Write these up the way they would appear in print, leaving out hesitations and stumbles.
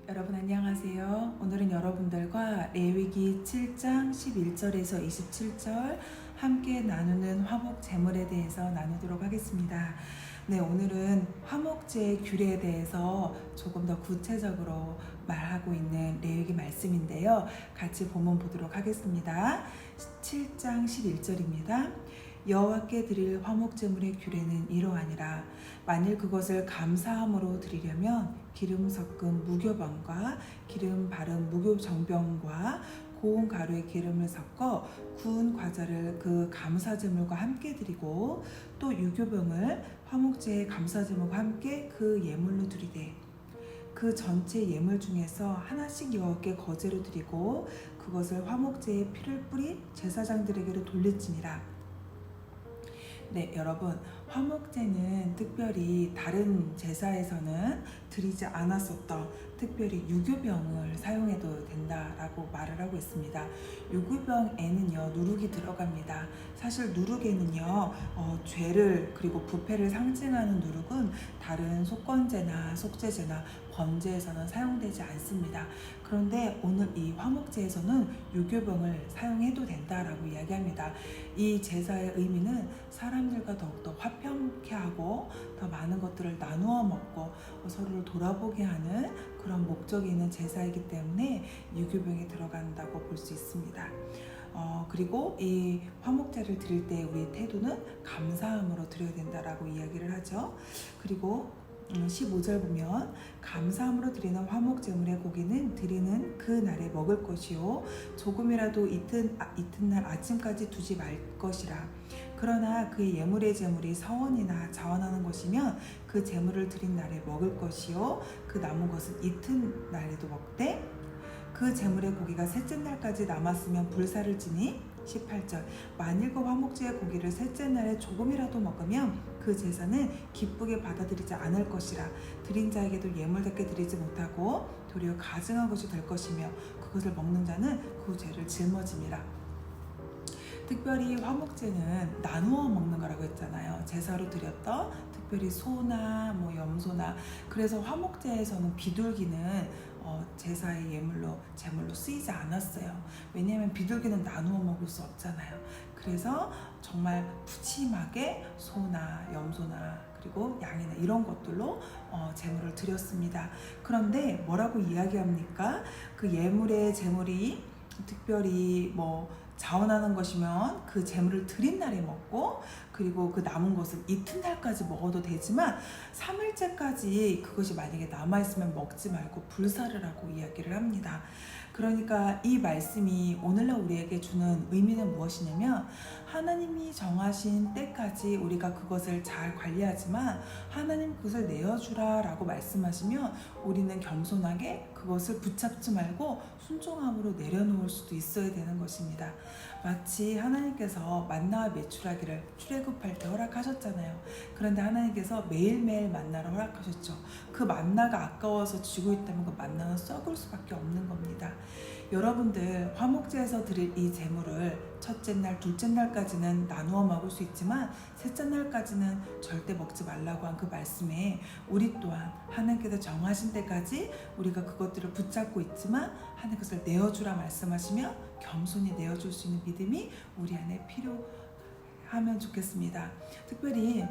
여러분 안녕하세요. 오늘은 여러분들과 레위기 7장 11절에서 27절 함께 나누는 화목 제물에 대해서 나누도록 하겠습니다. 네, 오늘은 화목제의 규례에 대해서 조금 더 구체적으로 말하고 있는 레위기 말씀인데요. 같이 본문 보도록 하겠습니다. 7장 11절입니다. 여호와께 드릴 화목제물의 규례는 이러하니라. 만일 그것을 감사함으로 드리려면 기름 섞은 무교병과 기름 바른 무교정병과 고운 가루에 기름을 섞어 구운 과자를 그 감사제물과 함께 드리고 또 유교병을 화목제의 감사제물과 함께 그 예물로 드리되 그 전체 예물 중에서 하나씩 여호와께 거제로 드리고 그것을 화목제의 피를 뿌린 제사장들에게로 돌릴지니라. 네, 여러분, 화목제는 특별히 다른 제사에서는 드리지 않았었던 특별히 유교병을 사용해도 된다라고 말을 하고 있습니다. 유교병에는요 누룩이 들어갑니다. 사실 누룩에는요 죄를 그리고 부패를 상징하는 누룩은 다른 속건제나 속죄제나 번제에서는 사용되지 않습니다. 그런데 오늘 이 화목제에서는 유교병을 사용해도 된다라고 이야기합니다. 이 제사의 의미는 사람들과 더욱더 화평케 하고 더 많은 것들을 나누어 먹고 서로를 돌아보게 하는 그런 목적이 있는 제사이기 때문에 유교병에 들어간다고 볼 수 있습니다. 그리고 이 화목제를 드릴 때 우리의 태도는 감사함으로 드려야 된다라고 이야기를 하죠. 그리고 15절 보면 감사함으로 드리는 화목제물의 고기는 드리는 그 날에 먹을 것이요 조금이라도 이튿날 아침까지 두지 말 것이라. 그러나 그의 예물의 제물이 서원이나 자원하는 것이면 그 제물을 드린 날에 먹을 것이요 그 남은 것은 이튿날에도 먹되 그 제물의 고기가 셋째 날까지 남았으면 불사를 지니 18절 만일 그 화목제의 고기를 셋째 날에 조금이라도 먹으면 그 제사는 기쁘게 받아들이지 않을 것이라. 드린 자에게도 예물답게 드리지 못하고 도리어 가증한 것이 될 것이며 그것을 먹는 자는 그 죄를 짊어짐이라. 특별히 화목제는 나누어 먹는 거라고 했잖아요. 제사로 드렸던 특별히 소나 염소나. 그래서 화목제에서는 비둘기는 제사의 제물로 쓰이지 않았어요. 왜냐하면 비둘기는 나누어 먹을 수 없잖아요. 그래서 정말 푸짐하게 소나 염소나 그리고 양이나 이런 것들로 제물을 드렸습니다. 그런데 뭐라고 이야기합니까? 그 예물의 제물이 특별히 자원하는 것이면 그 제물을 드린 날에 먹고 그리고 그 남은 것은 이튿날까지 먹어도 되지만 3일째까지 그것이 만약에 남아있으면 먹지 말고 불사를 하고 이야기를 합니다. 그러니까 이 말씀이 오늘날 우리에게 주는 의미는 무엇이냐면 하나님이 정하신 때까지 우리가 그것을 잘 관리하지만 하나님 그것을 내어주라 라고 말씀하시면 우리는 겸손하게 그것을 붙잡지 말고 순종함으로 내려놓을 수도 있어야 되는 것입니다. 마치 하나님께서 만나와 메추라기를 출애굽할 때 허락하셨잖아요. 그런데 하나님께서 매일매일 만나를 허락하셨죠. 그 만나가 아까워서 쥐고 있다면 그 만나는 썩을 수밖에 없는 겁니다. 여러분들 화목제에서 드릴 이 제물을 첫째 날, 둘째 날까지는 나누어 먹을 수 있지만 셋째 날까지는 절대 먹지 말라고 한 그 말씀에 우리 또한 하나님께서 정하신 때까지 우리가 그것들을 붙잡고 있지만 하나님 것을 내어주라 말씀하시며 겸손히 내어줄 수 있는 믿음이 우리 안에 필요하면 좋겠습니다. 특별히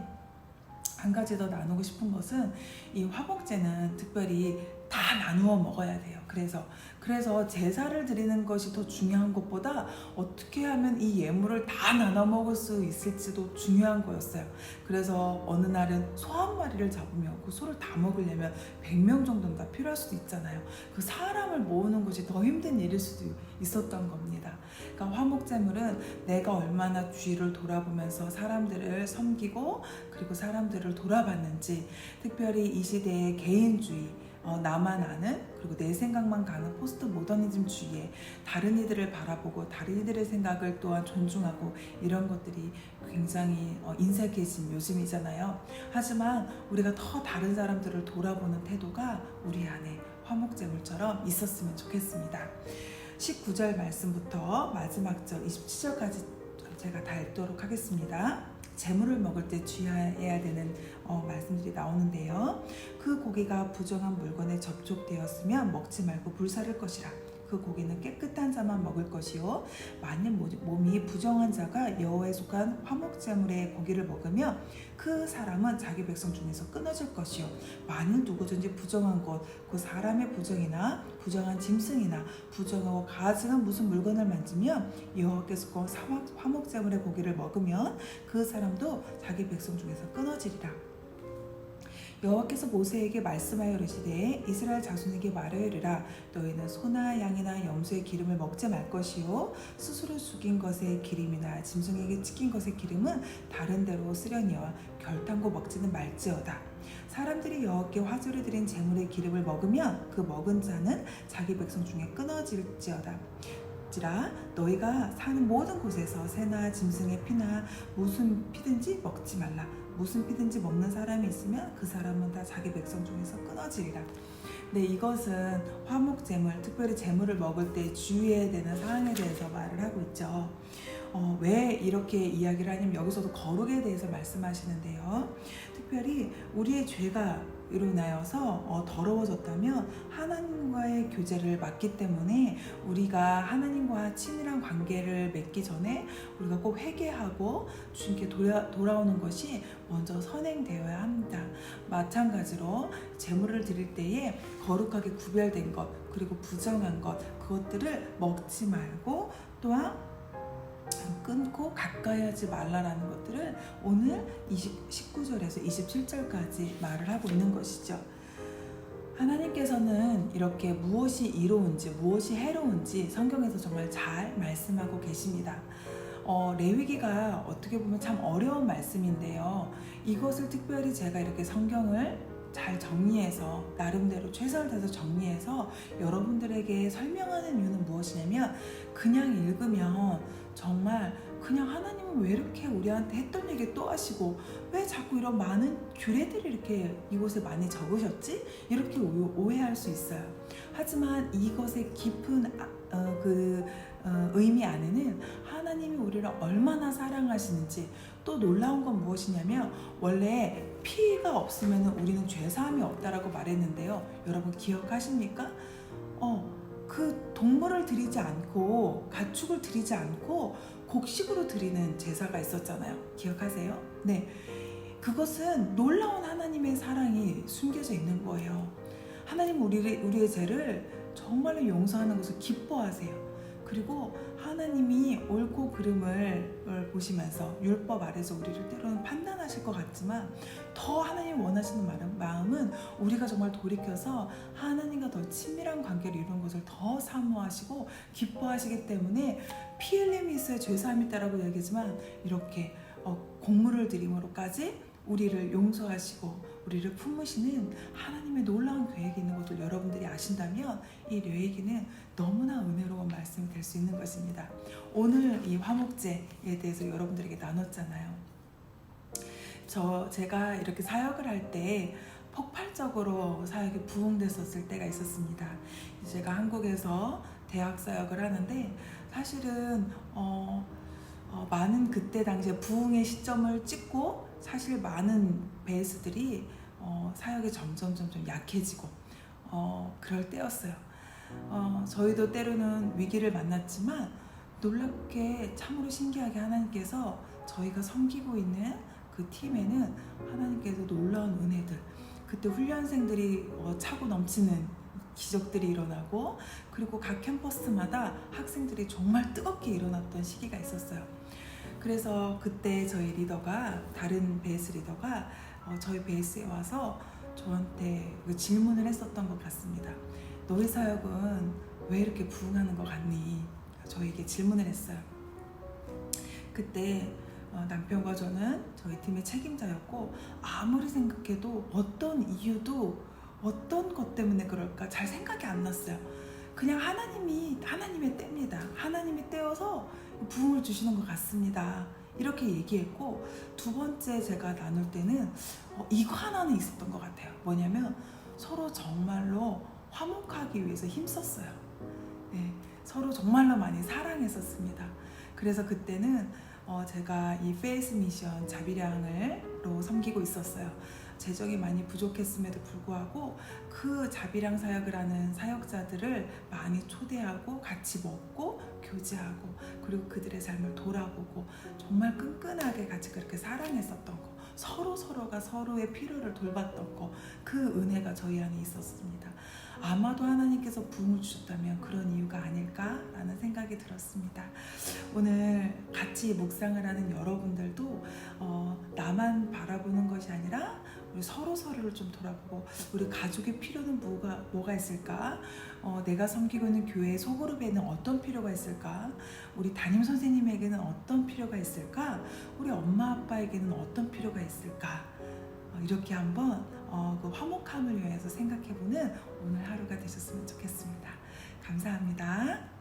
한 가지 더 나누고 싶은 것은 이 화목제는 특별히 다 나누어 먹어야 돼요. 그래서 제사를 드리는 것이 더 중요한 것보다 어떻게 하면 이 예물을 다 나눠 먹을 수 있을지도 중요한 거였어요. 그래서 어느 날은 소 한 마리를 잡으면 그 소를 다 먹으려면 100명 정도는 다 필요할 수도 있잖아요. 그 사람을 모으는 것이 더 힘든 일일 수도 있었던 겁니다. 그러니까 화목제물은 내가 얼마나 주위를 돌아보면서 사람들을 섬기고 그리고 사람들을 돌아봤는지, 특별히 이 시대의 개인주의, 나만 아는 그리고 내 생각만 가는 포스트 모더니즘 주의에 다른 이들을 바라보고 다른 이들의 생각을 또한 존중하고 이런 것들이 굉장히 인색해진 요즘이잖아요. 하지만 우리가 더 다른 사람들을 돌아보는 태도가 우리 안에 화목제물처럼 있었으면 좋겠습니다. 19절 말씀부터 마지막 절 27절까지 제가 다 읽도록 하겠습니다. 재물을 먹을 때 주의해야 되는 말씀들이 나오는데요. 그 고기가 부정한 물건에 접촉되었으면 먹지 말고 불사를 것이라. 그 고기는 깨끗한 자만 먹을 것이요 만일 몸이 부정한 자가 여호와에 속한 화목제물의 고기를 먹으면 그 사람은 자기 백성 중에서 끊어질 것이요 만일 누구든지 부정한 것, 그 사람의 부정이나 부정한 짐승이나 부정하고 가증한 무슨 물건을 만지면 여호와께서 속한 화목제물의 고기를 먹으면 그 사람도 자기 백성 중에서 끊어지리라. 여호와께서 모세에게 말씀하여 이르시되 이스라엘 자손에게 말하여 이르라. 너희는 소나 양이나 염소의 기름을 먹지 말 것이요 스스로 죽인 것의 기름이나 짐승에게 찍힌 것의 기름은 다른 데로 쓰려니와 결탄고 먹지는 말지어다. 사람들이 여호와께 화제로 드린 제물의 기름을 먹으면 그 먹은 자는 자기 백성 중에 끊어질지어다. 너희가 사는 모든 곳에서 새나 짐승의 피나 무슨 피든지 먹지 말라. 무슨 피든지 먹는 사람이 있으면 그 사람은 다 자기 백성 중에서 끊어지리라. 네, 이것은 화목제물, 특별히 제물을 먹을 때 주의해야 되는 사항에 대해서 말을 하고 있죠. 왜 이렇게 이야기를 하냐면 여기서도 거룩에 대해서 말씀하시는데요. 특별히 우리의 죄가 일어나서 더러워졌다면 하나님과의 교제를 맡기 때문에 우리가 하나님과 친밀한 관계를 맺기 전에 우리가 꼭 회개하고 주님께 돌아오는 것이 먼저 선행되어야 합니다. 마찬가지로 제물을 드릴 때에 거룩하게 구별된 것 그리고 부정한 것 그것들을 먹지 말고 또한 끊고 가까이 하지 말라라는 것들을 오늘 19절에서 27절까지 말을 하고 있는 것이죠. 하나님께서는 이렇게 무엇이 이로운지 무엇이 해로운지 성경에서 정말 잘 말씀하고 계십니다. 레위기가 어떻게 보면 참 어려운 말씀인데요. 이것을 특별히 제가 이렇게 성경을 잘 정리해서 나름대로 최선을 다해서 정리해서 여러분들에게 설명하는 이유는 무엇이냐면 그냥 읽으면 정말 그냥 하나님은 왜 이렇게 우리한테 했던 얘기 또 하시고 왜 자꾸 이런 많은 규례들이 이렇게 이곳에 많이 적으셨지? 이렇게 오해할 수 있어요. 하지만 이것의 깊은 의미 안에는 하나님이 우리를 얼마나 사랑하시는지 또 놀라운 건 무엇이냐면 원래 피가 없으면 우리는 죄사함이 없다라고 말했는데요. 여러분 기억하십니까? 그 동물을 드리지 않고 가축을 드리지 않고 곡식으로 드리는 제사가 있었잖아요. 기억하세요? 네, 그것은 놀라운 하나님의 사랑이 숨겨져 있는 거예요. 하나님은 우리의 죄를 정말로 용서하는 것을 기뻐하세요. 그리고 하나님이 옳고 그름을 보시면서 율법 아래서 우리를 때로는 판단하실 것 같지만 더 하나님 원하시는 마음은 우리가 정말 돌이켜서 하나님과 더 친밀한 관계를 이루는 것을 더 사모하시고 기뻐하시기 때문에 피 흘림이 있어야 죄사함이 있다라고 얘기하지만 이렇게 곡물을 드림으로까지 우리를 용서하시고 우리를 품으시는 하나님의 놀라운 계획이 있는 것을 여러분들이 아신다면 이 레위기는 너무나 은혜로운 말씀이 될 수 있는 것입니다. 오늘 이 화목제에 대해서 여러분들에게 나눴잖아요. 제가 이렇게 사역을 할 때 폭발적으로 사역에 부흥됐었을 때가 있었습니다. 제가 한국에서 대학 사역을 하는데 사실은 많은 그때 당시에 부흥의 시점을 찍고 사실 많은 베이스들이 사역이 점점 약해지고 그럴 때였어요. 저희도 때로는 위기를 만났지만 놀랍게 참으로 신기하게 하나님께서 저희가 섬기고 있는 그 팀에는 하나님께서 놀라운 은혜들 그때 훈련생들이 차고 넘치는 기적들이 일어나고 그리고 각 캠퍼스마다 학생들이 정말 뜨겁게 일어났던 시기가 있었어요. 그래서 그때 저희 리더가 다른 베이스 리더가 저희 베이스에 와서 저한테 질문을 했었던 것 같습니다. 너희 사역은 왜 이렇게 부흥하는 것 같니? 저에게 질문을 했어요. 그때 남편과 저는 저희 팀의 책임자였고 아무리 생각해도 어떤 이유도 어떤 것 때문에 그럴까 잘 생각이 안 났어요. 그냥 하나님의 때입니다. 하나님이 때여서 부흥을 주시는 것 같습니다. 이렇게 얘기했고 두 번째 제가 나눌 때는 이거 하나는 있었던 것 같아요. 뭐냐면 서로 정말로 화목하기 위해서 힘썼어요. 네, 서로 정말로 많이 사랑했었습니다. 그래서 그때는 제가 이 페이스 미션 자비량으로 섬기고 있었어요. 재정이 많이 부족했음에도 불구하고 그 자비량 사역을 하는 사역자들을 많이 초대하고 같이 먹고 교제하고 그리고 그들의 삶을 돌아보고 정말 끈끈하게 같이 그렇게 사랑했었던 거, 서로가 서로의 필요를 돌봤던 거, 그 은혜가 저희 안에 있었습니다. 아마도 하나님께서 부흥을 주셨다면 그런 이유가 아닐까라는 생각이 들었습니다. 오늘 같이 묵상을 하는 여러분들도 나만 바라보는 것이 아니라 우리 서로를 좀 돌아보고 우리 가족의 필요는 뭐가 있을까? 내가 섬기고 있는 교회 소그룹에는 어떤 필요가 있을까? 우리 담임 선생님에게는 어떤 필요가 있을까? 우리 엄마 아빠에게는 어떤 필요가 있을까? 이렇게 한번 그 화목함을 위해서 생각해보는 오늘 하루가 되셨으면 좋겠습니다. 감사합니다.